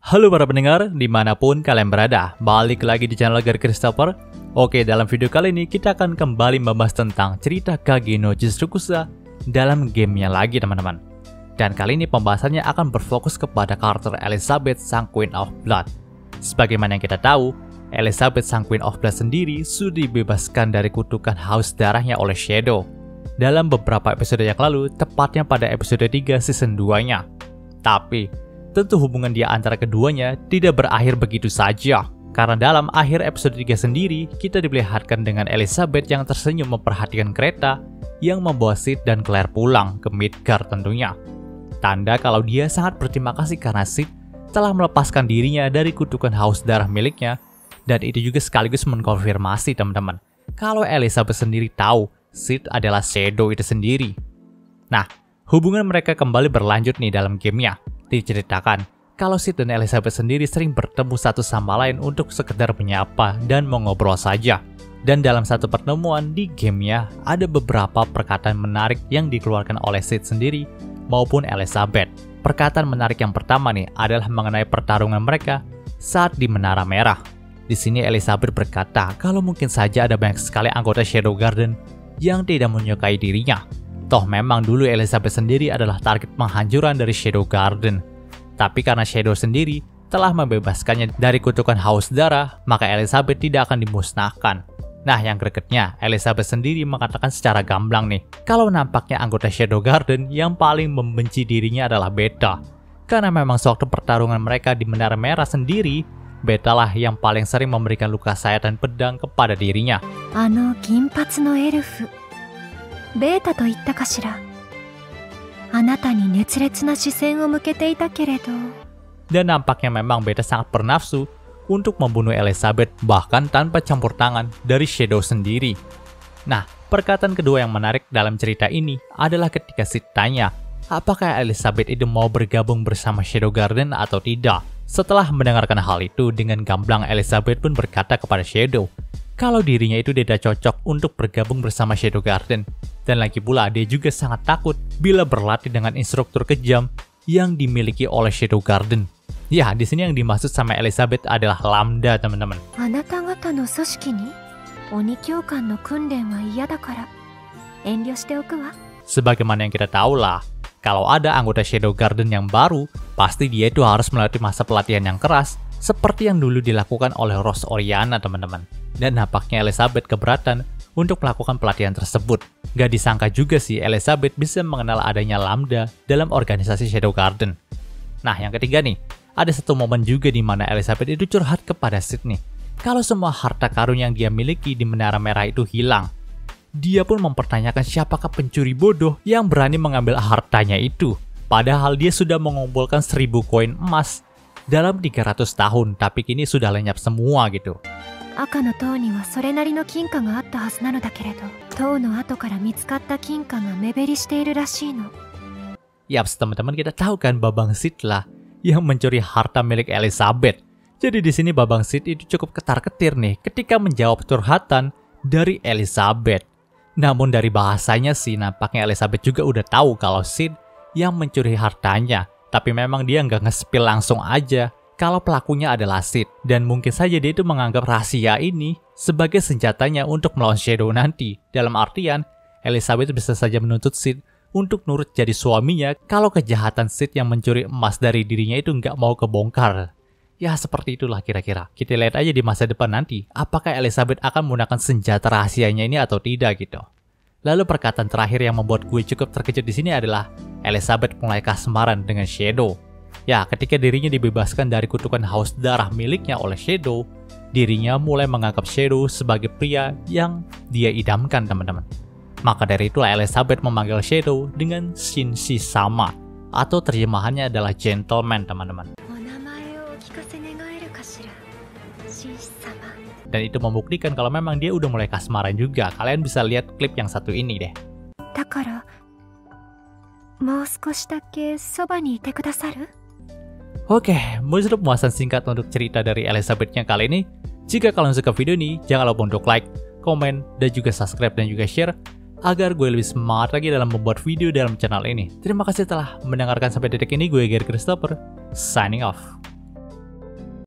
Halo para pendengar, dimanapun kalian berada, balik lagi di channel Gary Christopher. Oke, dalam video kali ini kita akan kembali membahas tentang cerita Kage no Jutsukusa dalam gamenya lagi teman-teman. Dan kali ini pembahasannya akan berfokus kepada karakter Elizabeth, sang Queen of Blood. Sebagaimana yang kita tahu, Elizabeth, sang Queen of Blood sendiri sudah dibebaskan dari kutukan haus darahnya oleh Shadow dalam beberapa episode yang lalu, tepatnya pada episode 3 season 2-nya. Tapi, tentu hubungan dia antara keduanya tidak berakhir begitu saja. Karena dalam akhir episode 3 sendiri, kita diperlihatkan dengan Elizabeth yang tersenyum memperhatikan kereta yang membawa Sid dan Claire pulang ke Midgard tentunya. Tanda kalau dia sangat berterima kasih karena Sid telah melepaskan dirinya dari kutukan haus darah miliknya. Dan itu juga sekaligus mengkonfirmasi teman-teman, kalau Elizabeth sendiri tahu Sid adalah Shadow itu sendiri. Nah, hubungan mereka kembali berlanjut nih dalam gamenya. Diceritakan kalau Sid dan Elizabeth sendiri sering bertemu satu sama lain untuk sekedar menyapa dan mengobrol saja. Dan dalam satu pertemuan di gamenya ada beberapa perkataan menarik yang dikeluarkan oleh Sid sendiri maupun Elizabeth. Perkataan menarik yang pertama nih adalah mengenai pertarungan mereka saat di Menara Merah. Di sini Elizabeth berkata kalau mungkin saja ada banyak sekali anggota Shadow Garden yang tidak menyukai dirinya. Toh memang dulu Elizabeth sendiri adalah target penghancuran dari Shadow Garden. Tapi karena Shadow sendiri telah membebaskannya dari kutukan haus darah, maka Elizabeth tidak akan dimusnahkan. Nah, yang gregetnya, Elizabeth sendiri mengatakan secara gamblang nih, kalau nampaknya anggota Shadow Garden yang paling membenci dirinya adalah Beta. Karena memang sewaktu pertarungan mereka di Menara Merah sendiri, Beta lah yang paling sering memberikan luka sayatan pedang kepada dirinya. Ginpatsu no elfu. Beta to itta kashira? Anata ni netsuretsu na shisen o mukete ita keredo. Dan nampaknya memang Beta sangat bernafsu untuk membunuh Elizabeth bahkan tanpa campur tangan dari Shadow sendiri. Nah, perkataan kedua yang menarik dalam cerita ini adalah ketika Sid tanya, apakah Elizabeth itu mau bergabung bersama Shadow Garden atau tidak? Setelah mendengarkan hal itu, dengan gamblang Elizabeth pun berkata kepada Shadow kalau dirinya itu tidak cocok untuk bergabung bersama Shadow Garden. Dan lagi pula dia juga sangat takut bila berlatih dengan instruktur kejam yang dimiliki oleh Shadow Garden. Ya, di sini yang dimaksud sama Elizabeth adalah Lambda, teman-teman. Anata gata no soshiki ni oni kyoukan no kunren wa iya dakara enryo shite oku wa. Sebagaimana yang kita tahu lah, kalau ada anggota Shadow Garden yang baru, pasti dia itu harus melalui masa pelatihan yang keras, seperti yang dulu dilakukan oleh Rose Oriana, teman-teman. Dan nampaknya Elizabeth keberatan untuk melakukan pelatihan tersebut. Gak disangka juga sih Elizabeth bisa mengenal adanya Lambda dalam organisasi Shadow Garden. Nah, yang ketiga nih, ada satu momen juga di mana Elizabeth itu curhat kepada Sid nih, kalau semua harta karun yang dia miliki di Menara Merah itu hilang. Dia pun mempertanyakan siapakah pencuri bodoh yang berani mengambil hartanya itu. Padahal dia sudah mengumpulkan 1000 koin emas dalam 300 tahun, tapi kini sudah lenyap semua gitu. Aka no tou ni wa sore nari no kinka ga atta hazu nano da keredo, tou no ato kara mitsukatta kinka ga meberi shite iru rashii no. Yaps, teman-teman, kita tahu kan Babang Sid lah yang mencuri harta milik Elizabeth. Jadi di sini Babang Sid itu cukup ketar-ketir nih ketika menjawab curhatan dari Elizabeth. Namun dari bahasanya sih nampaknya Elizabeth juga udah tahu kalau Sid yang mencuri hartanya. Tapi memang dia nggak nge-spill langsung aja kalau pelakunya adalah Sid. Dan mungkin saja dia itu menganggap rahasia ini sebagai senjatanya untuk melawan Shadow nanti. Dalam artian, Elizabeth bisa saja menuntut Sid untuk nurut jadi suaminya kalau kejahatan Sid yang mencuri emas dari dirinya itu nggak mau kebongkar. Ya, seperti itulah kira-kira. Kita lihat aja di masa depan nanti, apakah Elizabeth akan menggunakan senjata rahasianya ini atau tidak gitu. Lalu perkataan terakhir yang membuat gue cukup terkejut di sini adalah Elizabeth mulai kasmaran dengan Shadow. Ya, ketika dirinya dibebaskan dari kutukan haus darah miliknya oleh Shadow, dirinya mulai menganggap Shadow sebagai pria yang dia idamkan, teman-teman. Maka dari itulah Elizabeth memanggil Shadow dengan Shinshi-sama, atau terjemahannya adalah gentleman, teman-teman. Dan itu membuktikan kalau memang dia udah mulai kasmaran juga. Kalian bisa lihat klip yang satu ini deh. Dakara, mou skoshi dake soba ni ite kudasaru? Oke, menurut puasan singkat untuk cerita dari Elizabeth-nya kali ini. Jika kalian suka video ini, jangan lupa untuk like, komen, dan juga subscribe dan juga share agar gue lebih semangat lagi dalam membuat video dalam channel ini. Terima kasih telah mendengarkan sampai detik ini. Gue Gary Christopher, signing off.